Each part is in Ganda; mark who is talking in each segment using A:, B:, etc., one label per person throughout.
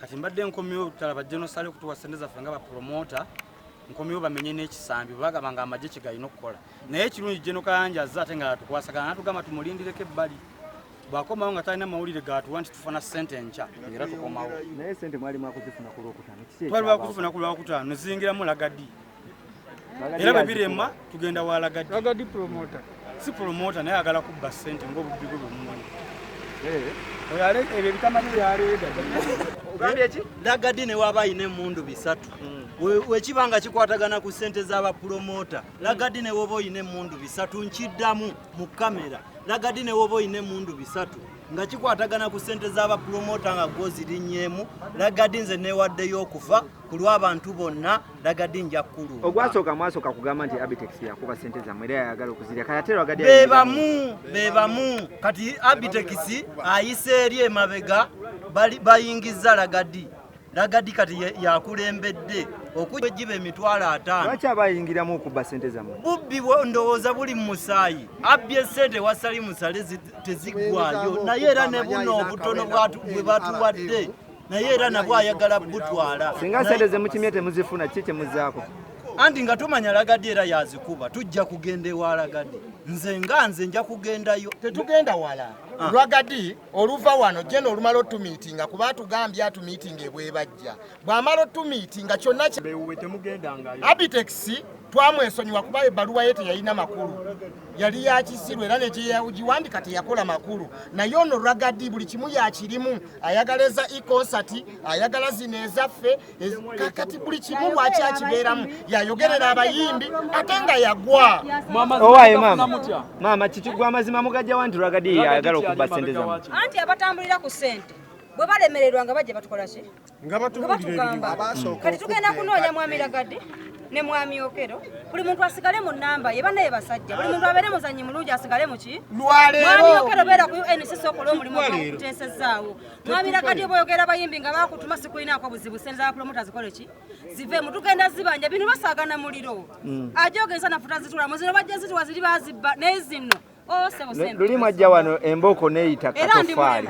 A: kati mbadde nkomyo talaba genocide kutuwa sente zaffe nga ba promoter nkomyo bamenye n'ekisambi bagamba amagye kigalina okukola naye kirungi General Kayanja azza ate nga tukwasagana natugamba tumulindireko ebbali bwakomawo nga talina mawulire gatuwa nti tufuna sente enkya era tukomawo
B: naye sente mwali mwakuzifuna ku Lwokutaano
A: twali bakuzifuna ku Lwokutaano ne ziyingiramu Lagadi era bwe birema tugenda wa Lagadi
C: promoter
A: si promoter naye agala kubba sente ng'obubbi bwe bumumanyi oyale ebyo bitamanyi byaleeda
B: ogambye ki
D: Lagadi ne waba ayina emmundu bisatu wekibanga kikwatagana ku sente z'aba promota Lagadi ne woba oyina emmundu bisatu nkiddamu mu kamera Lagadi ne woba oyina emmundu bisatu nga kikwatagana ku sente z'aba promota nga gozirinnyeemu Lagadi nze neewaddeyo okufa ku lw'abantu bonna Lagadi nja kkulu
B: ogwasooka mwasooka kugamba nti Abitex yakuba sente zammwe era yayagala okuzirya kati ate Lagadi
D: bebamu kati Abitex ayise eri emabega bayingiza Lagadi kati yakulembedde okujiba emitwalo 5
B: lwaki abayingiramu okubba sente zammwe
D: bubbi ndowooza buli mu musaayi abbye sente wasali musale teziggwayo naye era ne buno obutono bwe batuwadde naye era nabwo ayagala butwala
B: singa sente zemukimye temuzifuna kiki kyemuzaako
D: anti nga tumanya Lagadi era yazikuba tujja kugenda ewa Lagadi nze nja kugendayo
E: tetugenda wala Lwagadi oluva wano jeno olumala otumiitinga kuba atugambye atumiitinga ebwebajja bw'amala otumiitinga kyonna Abitex twamwesonyiwa kuba ebbaluwa ye teyalina makulu yali yakisirwa era negiwandika teyakola makulu naye ono Lwagadi buli kimu yakirimu ayagaleza e-concert ayagala zino ezaffe kakati buli kimu lwaki akibeeramu yayogerera abayimbi ate nga yagwa
B: owaaye maama kikigwa amazima mugajjawa nti Lwagadi yayagala okubba sente zammwe
F: anti abatambulira ku sente bwe balemererwa nga bajja batukola ki nga batugamba kati tugenda kunoonya mwami Lagadi ne mwami Okero buli muntu asigale mu namba ye banaye basajja buli muntu abeere muzanyi mulungi asigale mu ki mwami Okero beera ku NCC okola omulimu gw'okuteesezaawo mwami Lagadi boyogera bayimbi nga bakutuma sikulinako buzibu sente za promota zikole ki zive mu tugenda zibanja bino basaagana muliro ajogeza nafuta zitula zino bajja zituwa ziri bazibba naye zino
B: lulimu ajja wano embooko neeyita katofaali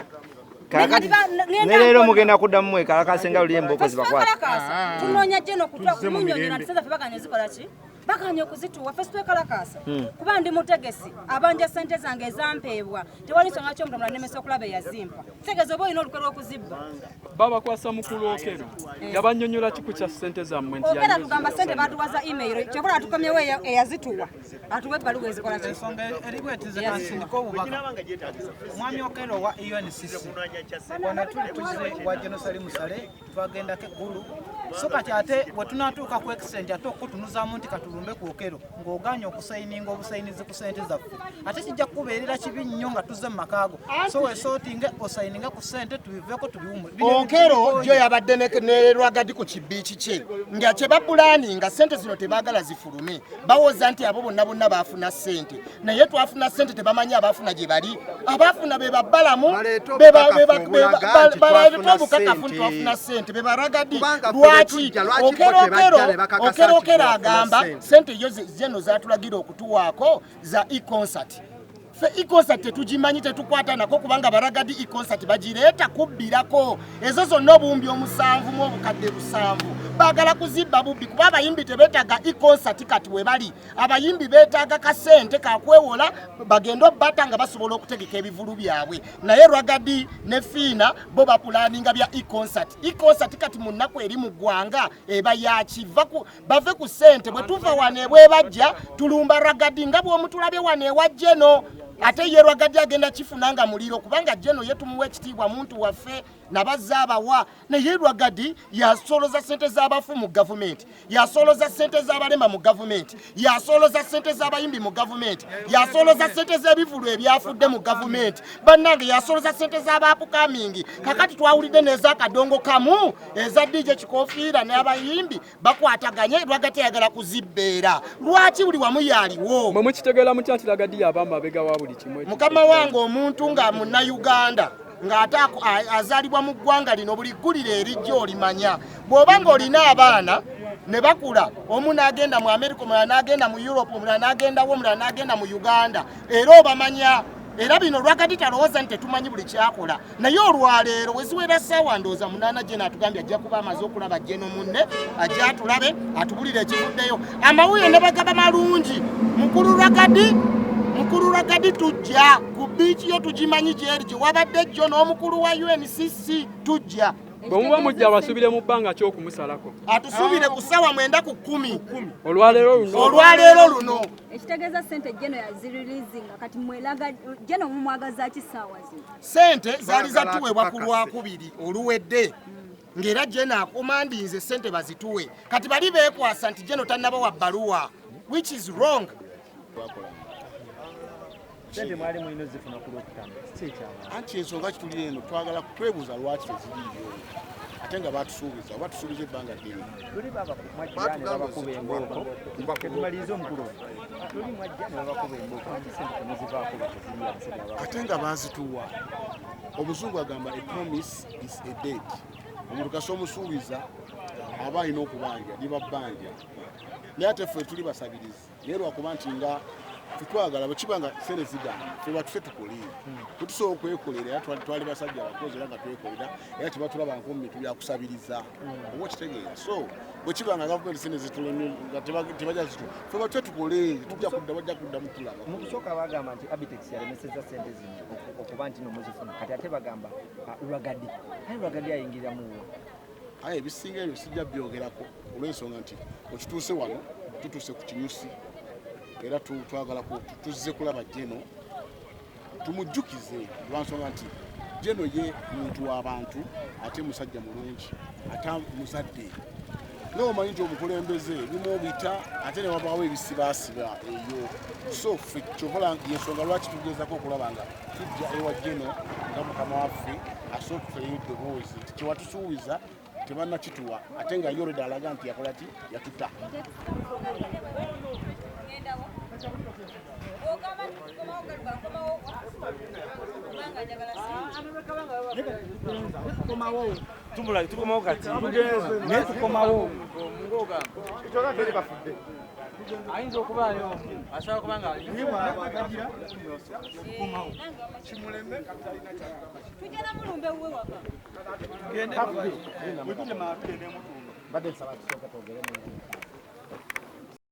B: ne leero mugenda kuddamu mwekalakase nga luli embooko zibakwata
F: tunoonya jeno kutwa kumunyonyera nti sente baganya zikola ki baganya okuzituwa ffe situekalakasa kuba ndi mutegesi abanja sente zange ezampeebwa tewali nsonga ky'omuntu omulala nemesa okulaba eyazimpa tegeeza oba olina olukwe lw'okuzibba
C: babakwasa mukulu Okero yabanyonyola kiku kya sente zammwe nti
F: Okero tugamba sente batuwaza email kyokola atukomyewo eyazituwa atuwa ebbaluwa ezikola ki
G: ensonga eribwetizekansindika obubaka mwami Okero wa UNCC wano tuze wa genocide musale twagendako eggulu so kati ate bwe tunaatuuka ku exchange ate okutunuzaamu nti katulumbe ku Okero ng'oganya okusayininga obusayinizi ku sente zaffe ate kijja kubeerera kibi nnyo nga tuzze mu makaago so wesootinge osayininga ku sente tubiveeko tubiwumu
E: Okero gyo yabadde ne Lwagadi ku kibiiki kye nga kye babulani nga sente zino tebaagala zifulume bawoza nti abo bonna baafuna sente naye twafuna sente tebamanyi abaafuna gye bali abaafuna be babbalamu baleeta obukakafu nti twafuna sente be Lwagadi lwaki Okero agamba sente yo zeno zatulagira okutuwaako za e-concert fe e-concert tetugimanyi tetukwata nako kubanga Lwagadi e-concert bagireeta kubbirako ezo zonna obuwumbi 7 mu obukadde 7 baagala kuzibba bubbi kuba abayimbi tebeetaaga e-concert kati we bali abayimbi beetaaga kasente kakwewola bagenda obbata nga basobola okutegeka ebivulu byabwe naye Lwagadi ne Fiina bo bapulaninga bya e-concert kati mu nnaku eri mu ggwanga eba yakiva bave ku sente bwe tuva wano ebwebajja tulumba Lwagadi nga bw'omutulabye wano ewa Jeno ate ye Lwagadi agenda kifunanga muliro kubanga Jeno ye tumuwa ekitiibwa muntu waffe nabazza abawa naye Lwagadi yasoloza sente z'abafu mu gavumenti yasoloza sente z'abalema mu gavumenti yasoloza sente z'abayimbi mu gavumenti yasoloza sente z'ebivulu ebyafudde mu gavumenti bannange yasoloza sente z'abaapukamingi kakati twawulidde n'ez'akadongo kamu eza DJ Kikofiira n'abayimbi bakwataganye Lwagadi ayagala kuzibbeera lwaki buli wamu yaaliwo
C: mwe mukitegeera mutya nti Lwagadi yaba mabega wa buli kimwe
E: mukama wange omuntu nga Munnayuganda ng'ate azaalibwa mu ggwanga lino buli ggulire erijja olimanya bw'oba ng'olina abaana ne bakula omu n'agenda mu America omulala n'agenda mu Europe omulala n'agendawo omulala n'agenda mu Uganda era obamanya era bino lwakati talowooza nti tetumanyi buli kyakola naye olwaleero weziwera ssaawa ndowooza 8 Jeno atugambye ajja kuba amaze okulaba Jeno munne ajja atulabe atubulire ekivuddeyo amawulire ne bagaba malungi mukulu lwakati tujja ku biiki yo tugimanyi gyeri gye wabadde jjo n'omukulu wa UNCC tujja
C: bwe muba mujja basubire mu bbanga ky'okumusalako
E: atusuubire ku ssaawa 9 ku 10
C: olwaleero luno
H: ekitegeeza ssente Jeno yazirilizinga kati mwelaga Jeno mumwagaza ki ssaawa zino
E: ssente zaali zatuweebwa ku Lwakubiri oluwedde ng'era Jeno akomandinze ssente bazituwe kati bali beekwasa nti Jeno tannaba wa bbaluwa which is wrong.
B: Sente mwali mulina zifuna ku Lwokutaano
I: anti ensonga kituli eno twagala twebuuza lwaki teziriiyo ate nga batusuubiza ebbanga ddene
B: tuli mwajja ne babakuba embooko tetumalirize omukulu tuli mwajja ne babakuba embooko anti sente temuzivaako bateziriya
I: ate nga baazituwa omuzungu agamba a promise is a deed omuntu kasi omusuubiza aba alina okubanja liba bbanja naye ate ffe tuli basabirizi naye lwakuba nti nga tetwagala bwekibanga sente zigana ffe batufe tukolere tetusobola okwekolera era twali basajja abakozi era nga twekolera era tebatulaba nkomumitu byakusabiriza oba okitegeera so bwekibanga gavumenti sente zitulenga tebajja zitu ffe batufe tukolere tujja kudda bajja kuddamu tulaba
B: mu kusooka bagamba nti Abitex yalemesezza sente zino okuba nti nomuzifuna kati ate bagamba Lwagadi aye Lwagadi ayingiramuwo
I: aye ebisinga ebyo sijja byogerako olw'ensonga nti okituuse wano tutuuse ku kinyusi era twagala tuzze kulaba Jeno tumujjukize lwansonga nti Jeno ye muntu w'abantu ate musajja mulungi ate muzadde n'omanyi nti omukulembeze bimwobita ate ne wabaawo ebisibaasiba eyo so ffe kyokola yensonga lwaki tugezako okulaba nga tujja ewa Jeno nga mukama waffe asooka tufereyo eddoboozi nti kyewatusuubiza tebannakituwa ate nga yoredi alaga nti yakola ki yatuta
A: tukomawo kati naye tukomawo ayinza okubaayo asobola kuba nga
B: badde nsaba tusooka twogere